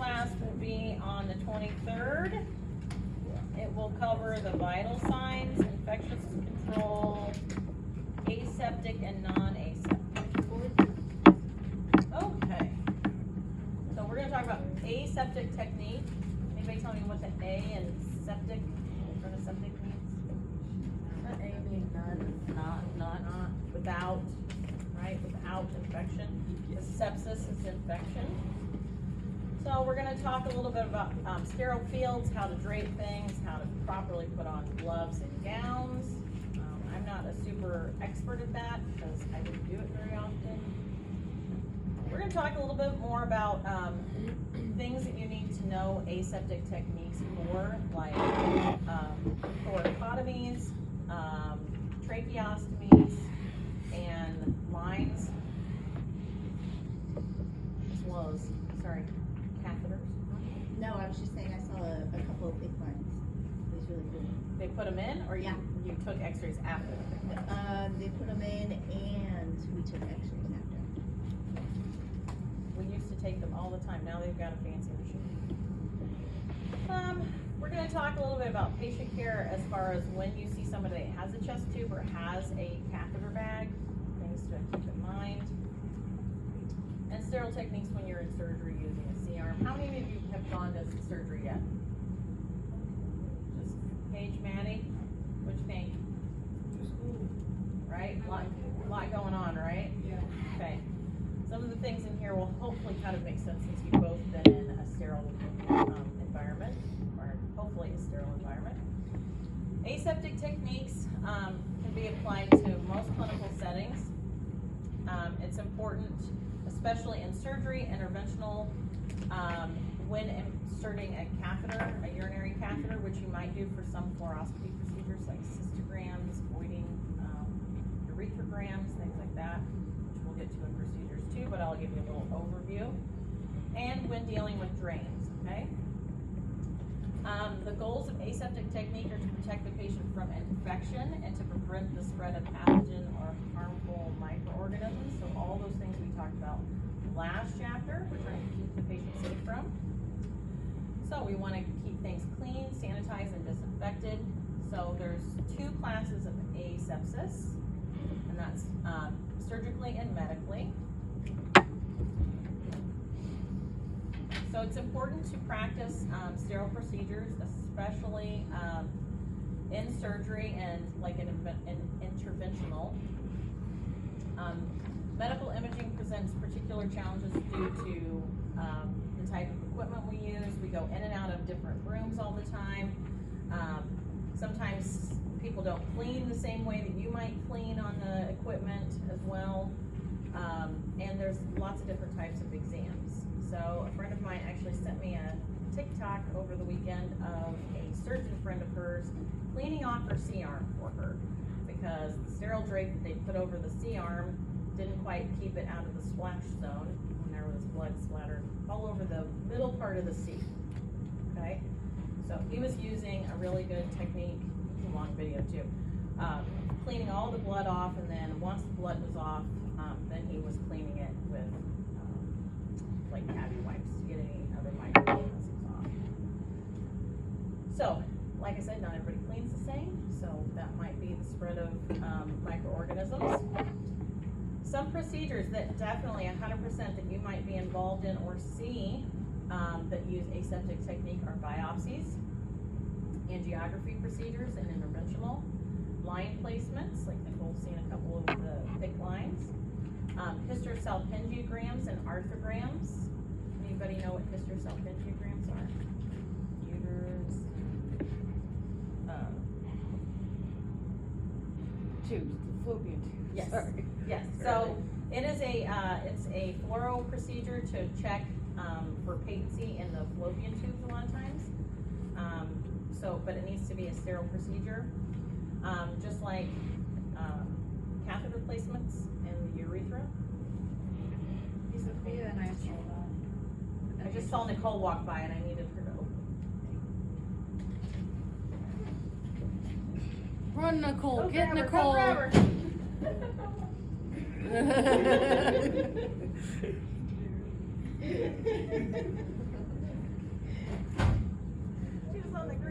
class will be on the 23rd. It will cover the vital signs, infectious control, aseptic and non-aseptic. Okay. So we're going to talk about aseptic technique. Anybody tell me what the A and septic, in front of septic means? Not A means none. Not, without, right? Without infection. The sepsis is infection. So we're going to talk a little bit about sterile fields, how to drape things, how to properly put on gloves and gowns. I'm not a super expert at that because I didn't do it very often. We're going to talk a little bit more about things that you need to know aseptic techniques for, like thoracotomies, tracheostomies, and lines, as well as, catheters. No, I was just saying I saw a couple of big lines. It was really cool. They put them in, or Yeah. you took x-rays after? They put them in and we took x-rays after. We used to take them all the time. Now they've got a fancy machine. We're going to talk a little bit about patient care as far as when you see somebody that has a chest tube or has a catheter bag, things to keep in mind. And sterile techniques when you're in surgery using a C-arm. How many of you have gone to surgery yet? Just Paige, Maddie? Which Paige? Right? A lot going on, right? Yeah. Okay. Some of the things in here will hopefully kind of make sense since you've both been in a sterile environment, or hopefully a sterile environment. Aseptic techniques can be applied to most clinical settings. It's important, especially in surgery, interventional, when inserting a catheter, a urinary catheter, which you might do for some fluoroscopy procedures like cystograms, voiding, urethograms, things like that, which we'll get to in procedures too, but I'll give you a little overview. And when dealing with drains, okay? The goals of aseptic technique are to protect the patient from infection and to prevent the spread of pathogen or harmful microorganisms. So all those things we talked about last chapter, we're trying to keep the patient safe from. So we want to keep things clean, sanitized, and disinfected. So there's two classes of asepsis, and that's surgically and medically. So it's important to practice sterile procedures, especially in surgery and like in interventional. Medical imaging presents particular challenges due to the type of equipment we use. We go in and out of different rooms all the time. Sometimes people don't clean the same way that you might clean on the equipment as well. And there's lots of different types of exams. So a friend of mine actually sent me a TikTok over the weekend of a surgeon friend of hers cleaning off her C-arm for her because the sterile drape that they put over the C-arm didn't quite keep it out of the splash zone when there was blood splattered all over the middle part of the C. Okay? So he was using a really good technique, it's a long video too, cleaning all the blood off, and then once the blood was off, then he was cleaning it with like cavity wipes to get any other microorganisms off. So, like I said, not everybody cleans the same, so that might be the spread of microorganisms. Some procedures that definitely 100% that you might be involved in or see that use aseptic technique are biopsies, angiography procedures, and interventional. Line placements, like Nicole's seen a couple of the thick lines. Hysterosalpingiograms and arthrograms. Anybody know what hysterosalpingiograms are? Uterus. Tubes, the fallopian tubes. Yes. Sorry. Yes. So it is it's a fluoro procedure to check for patency in the fallopian tubes a lot of times. But it needs to be a sterile procedure, just like catheter placements in the urethra. Sophia and I saw that. I just saw Nicole walk by and I needed her to open. Run, Nicole. Go Get grab her, Nicole. Go grab her.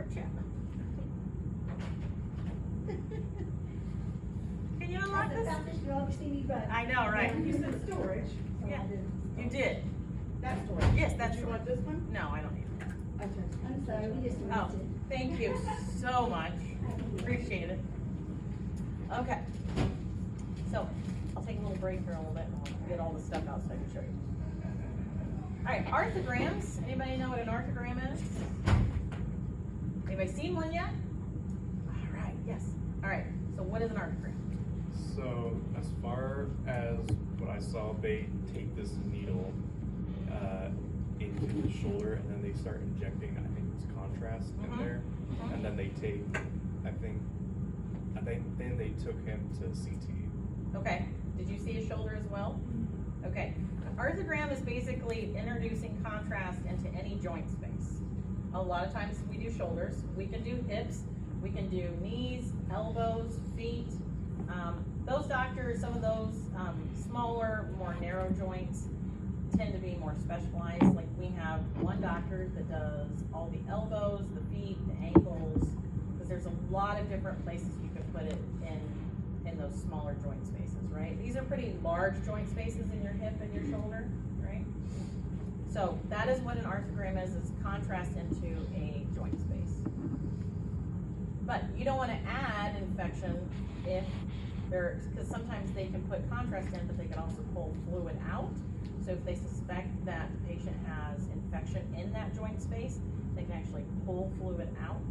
group chat. Can you unlock this? You always see me run. I know, right? You said storage. So Yeah. I didn't. You did. That storage. Yes, that's Do you yours. want this one? No, I don't need it. Okay. I'm sorry, we just Oh, moved it. thank you so much. Appreciate it. Okay. So, I'll take a little break here a little bit and I'll get all the stuff out so I can show you. Alright, arthrograms. Anybody know what an arthrogram is? Anybody seen one yet? Alright, yes. Alright, so what is an arthrogram? So as far as what I saw, they take this needle into the shoulder and then they start injecting, I think it's contrast in there. And then they take, I think then they took him to CT. Okay, did you see his shoulder as well? Okay, arthrogram is basically introducing contrast into any joint space. A lot of times we do shoulders, we can do hips, we can do knees, elbows, feet. Those doctors, some of those smaller, more narrow joints tend to be more specialized. Like we have one doctor that does all the elbows, the feet, the ankles, because there's a lot of different places you can put it in those smaller joint spaces, right? These are pretty large joint spaces in your hip and your shoulder, right? So that is what an arthrogram is contrast into a joint space. But you don't want to add infection if because sometimes they can put contrast in, but they can also pull fluid out. So if they suspect that the patient has infection in that joint space, they can actually pull fluid out.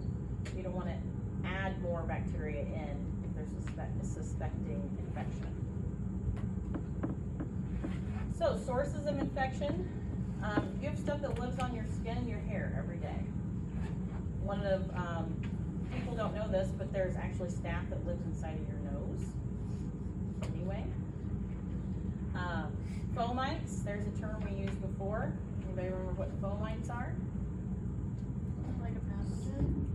You don't want to add more bacteria in if they're suspecting infection. So sources of infection, you have stuff that lives on your skin and your hair every day. One of people don't know this, but there's actually staph that lives inside of your nose. Anyway, fomites, there's a term we used before. Anybody remember what fomites are? Like a pathogen?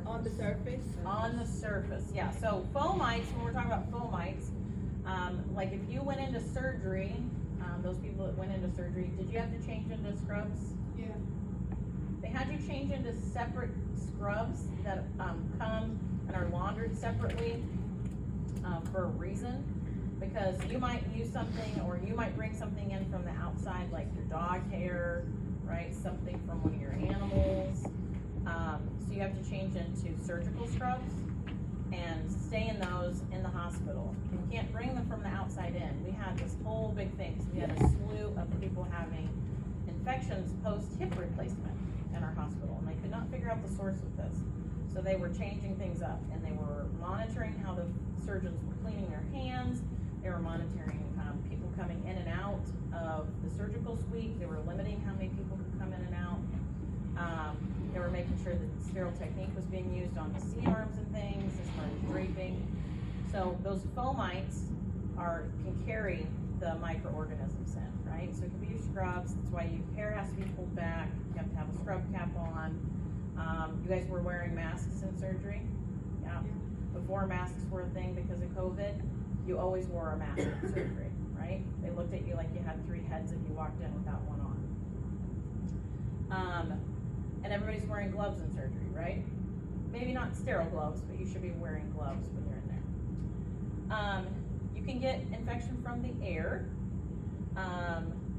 On the surface? On the surface, yeah. So fomites, when we're talking about fomites, like if you went into surgery, those people that went into surgery, did you have to change into scrubs? Yeah. They had you change into separate scrubs that come and are laundered separately for a reason. Because you might use something, or you might bring something in from the outside, like your dog hair, right? Something from one of your animals. So you have to change into surgical scrubs and stay in those in the hospital. You can't bring them from the outside in. We had this whole big thing. So we had a slew of people having infections post-hip replacement in our hospital, and they could not figure out the source of this. So they were changing things up, and they were monitoring how the surgeons were cleaning their hands. They were monitoring people coming in and out of the surgical suite. They were limiting how many people could come in and out. They were making sure that sterile technique was being used on the C-arms and things as far as draping. So those fomites can carry the microorganisms in, right? So it can be your scrubs. That's why your hair has to be pulled back. You have to have a scrub cap on. You guys were wearing masks in surgery? Yeah. Before masks were a thing because of COVID, you always wore a mask in surgery, right? They looked at you like you had 3 heads if you walked in without one on. And everybody's wearing gloves in surgery, right? Maybe not sterile gloves, but you should be wearing gloves when you're in there. You can get infection from the air,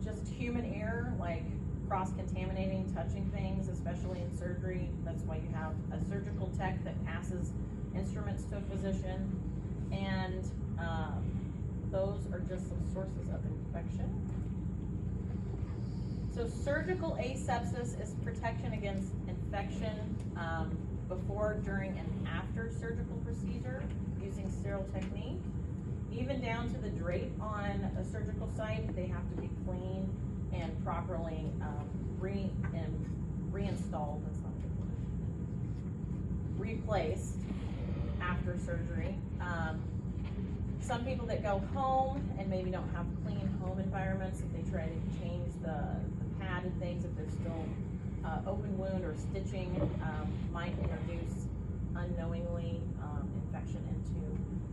just human air, like cross-contaminating, touching things, especially in surgery. That's why you have a surgical tech that passes instruments to a physician. And those are just some sources of infection. So surgical asepsis is protection against infection before, during, and after surgical procedure using sterile technique. Even down to the drape on a surgical site, they have to be cleaned and properly reinstalled, that's not a good word, replaced after surgery. Some people that go home and maybe don't have clean home environments, if they try to change the pad and things, if there's still open wound or stitching, might introduce unknowingly infection into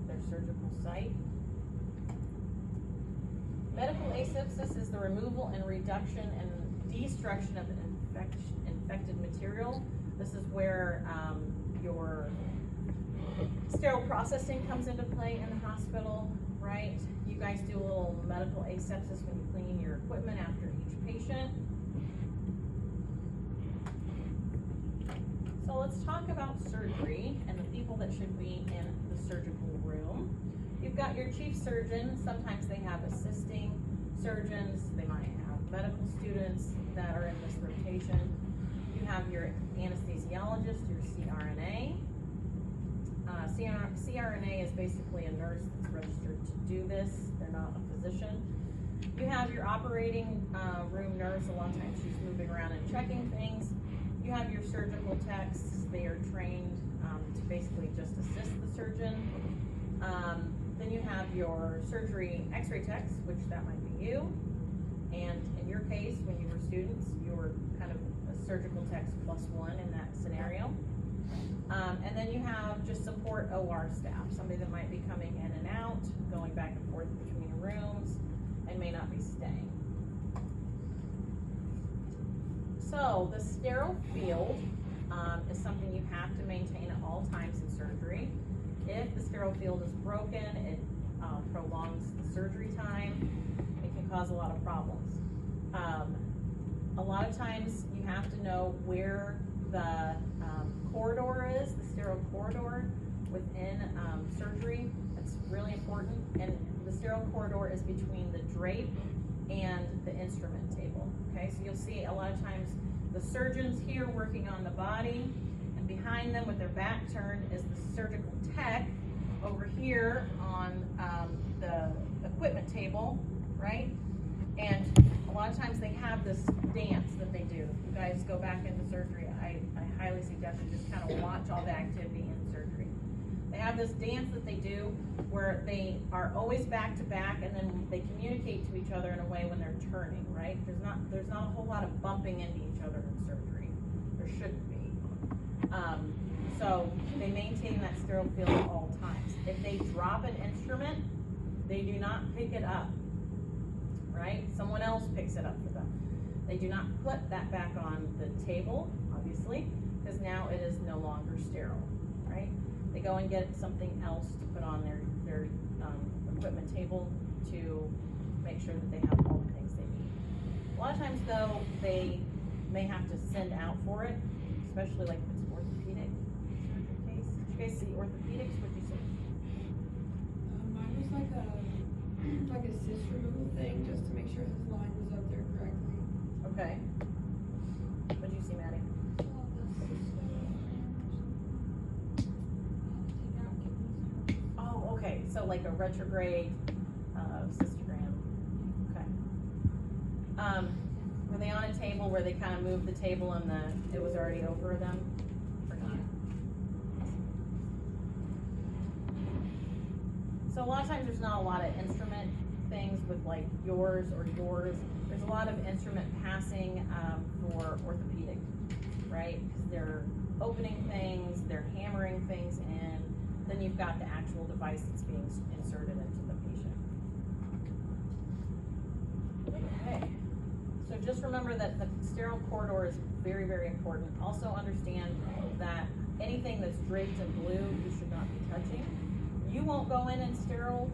their surgical site. Medical asepsis is the removal and reduction and destruction of infected material This is where, your sterile processing comes into play in the hospital, right? You guys do a little medical asepsis when you clean your equipment after each patient. So let's talk about surgery and the people that should be in the surgical room. You've got your chief surgeon. Sometimes they have assisting surgeons. They might have medical students that are in this rotation. You have your anesthesiologist, your CRNA. CRNA is basically a nurse that's registered to do this. They're not a physician. You have your operating room nurse. A lot of times she's moving around and checking things. You have your surgical techs. They are trained to basically just assist the surgeon. Then you have your surgery x-ray techs, which that might be you. And in your case, when you were students, you were kind of a surgical techs +1 in that scenario. And then you have just support OR staff, somebody that might be coming in and out, going back and forth between rooms, and may not be staying. So the sterile field is something you have to maintain at all times in surgery. If the sterile field is broken, it prolongs the surgery time. It can cause a lot of problems. A lot of times you have to know where the corridor is, the sterile corridor within surgery. That's really important. And the sterile corridor is between the drape and the instrument table. Okay, so you'll see a lot of times the surgeon's here working on the body, and behind them with their back turned is the surgical tech over here on the equipment table, right? And a lot of times they have this dance that they do. If you guys go back into surgery, I highly suggest you just kind of watch all the activity in surgery. They have this dance that they do where they are always back to back, and then they communicate to each other in a way when they're turning, right? There's not a whole lot of bumping into each other in surgery. There shouldn't be. So they maintain that sterile field at all times. If they drop an instrument, they do not pick it up, right? Someone else picks it up for them. They do not put that back on the table, obviously, because now it is no longer sterile, right? They go and get something else to put on their equipment table to make sure that they have all the things they need. A lot of times though, they may have to send out for it, especially like if it's orthopedic surgery case. Did you guys see orthopedics? What'd you see? Mine was like a cyst removal thing, just to make sure his line was up there correctly. Okay. What'd you see, Maddie? Oh, okay, so like a retrograde cystogram. Okay. Were they on a table where they kind of moved the table and it was already over them, or not? So a lot of times there's not a lot of instrument things with like yours or yours. There's a lot of instrument passing for orthopedic, right? Because they're opening things, they're hammering things in. Then you've got the actual device that's being inserted into the patient. Okay, so just remember that the sterile corridor is very, very important. Also understand that anything that's draped in blue, you should not be touching. You won't go in sterile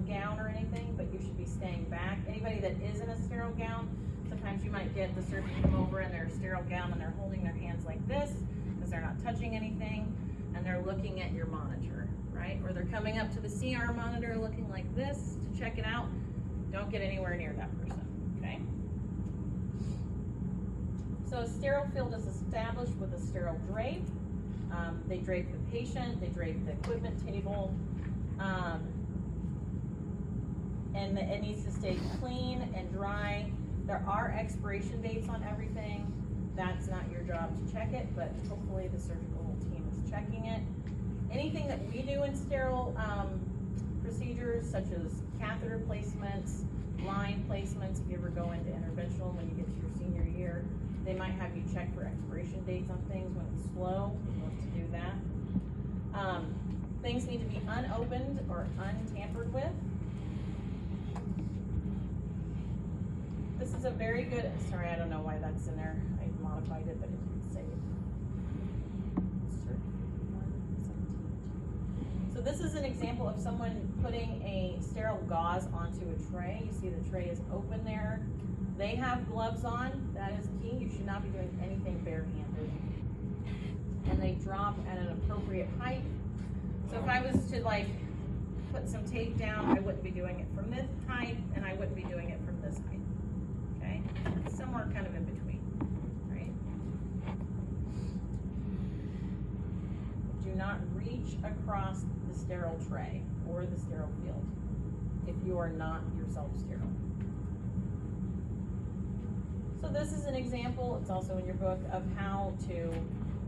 gown or anything, but you should be staying back. Anybody that is in a sterile gown, sometimes you might get the surgeon come over in their sterile gown and they're holding their hands like this because they're not touching anything, and they're looking at your monitor, right? Or they're coming up to the CR monitor looking like this to check it out. Don't get anywhere near that person, okay? So a sterile field is established with a sterile drape. They drape the patient, they drape the equipment table, and it needs to stay clean and dry. There are expiration dates on everything. That's not your job to check it, but hopefully the surgical team is checking it. Anything that we do in sterile procedures, such as catheter placements, line placements, if you ever go into interventional when you get to your senior year, they might have you check for expiration dates on things when it's slow. You want to do that. Things need to be unopened or untampered with. This is a very good, sorry, I don't know why that's in there. I modified it, but it didn't save. So this is an example of someone putting a sterile gauze onto a tray. You see the tray is open there. They have gloves on, that is key. You should not be doing anything barehanded. And they drop at an appropriate height. So if I was to like put some tape down, I wouldn't be doing it from this height, and I wouldn't be doing it from this height. Okay? It's somewhere kind of in between, right? Do not reach across the sterile tray or the sterile field if you are not yourself sterile. So this is an example, it's also in your book, of how to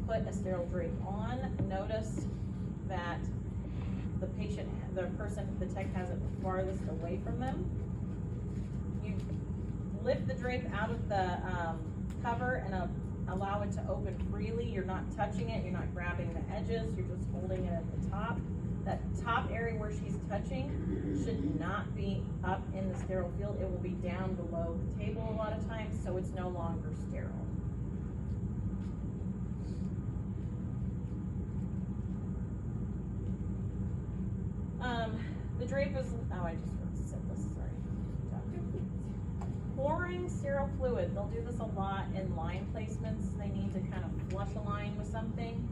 put a sterile drape on. Notice that the patient, the person, the tech has it farthest away from them. You lift the drape out of the cover and allow it to open freely. You're not touching it, you're not grabbing the edges, you're just holding it at the top. That top area where she's touching should not be up in the sterile field. It will be down below the table a lot of times, so it's no longer sterile. The drape is, oh, I just said this, sorry. Pouring sterile fluid, they'll do this a lot in line placements. They need to kind of flush a line with something.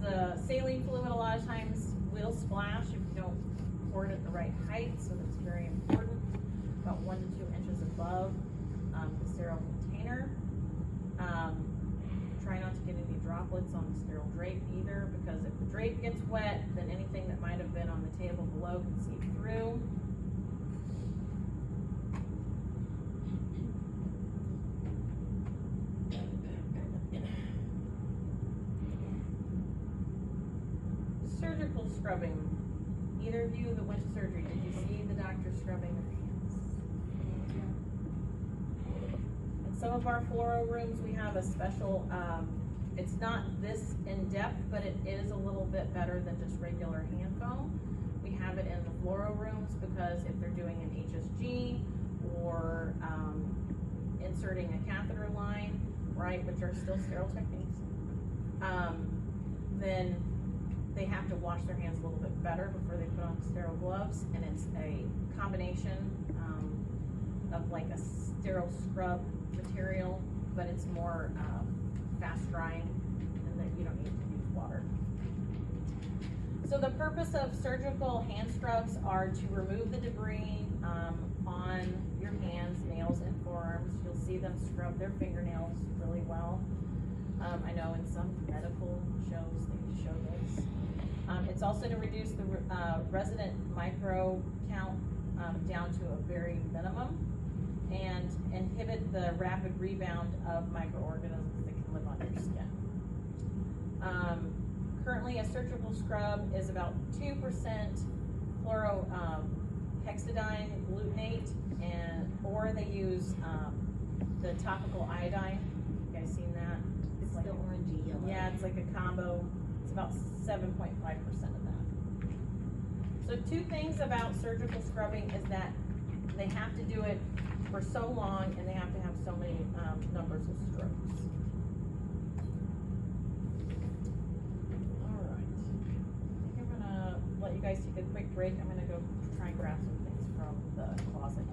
The saline fluid a lot of times will splash if you don't pour it at the right height, so that's very important. About 1 to 2 inches above the sterile container. Try not to get any droplets on the sterile drape either, because if the drape gets wet, then anything that might have been on the table below can seep through. Surgical scrubbing. Either of you that went to surgery, did you see the doctor scrubbing their hands? In some of our fluoro rooms, we have a special, it's not this in-depth, but it is a little bit better than just regular hand foam. We have it in the fluoro rooms because if they're doing an HSG or inserting a catheter line, right, which are still sterile techniques, then they have to wash their hands a little bit better before they put on the sterile gloves, and it's a combination of like a sterile scrub material, but it's more fast drying, and that you don't need to use water. So the purpose of surgical hand scrubs are to remove the debris on your hands, nails, and forearms. You'll see them scrub their fingernails really well. I know in some medical shows they show this. It's also to reduce the resident micro count down to a very minimum and inhibit the rapid rebound of microorganisms that can live on your skin. Currently, a surgical scrub is about 2% hexadine glutenate, or they use the topical iodine. You guys seen that? It's like the orangey yellow. Yeah, it's like a combo. It's about 7.5% of that. So 2 things about surgical scrubbing is that they have to do it for so long, and they have to have so many numbers of strokes. All right. I think I'm gonna let you guys take a quick break. I'm gonna go try and grab some things from the closet.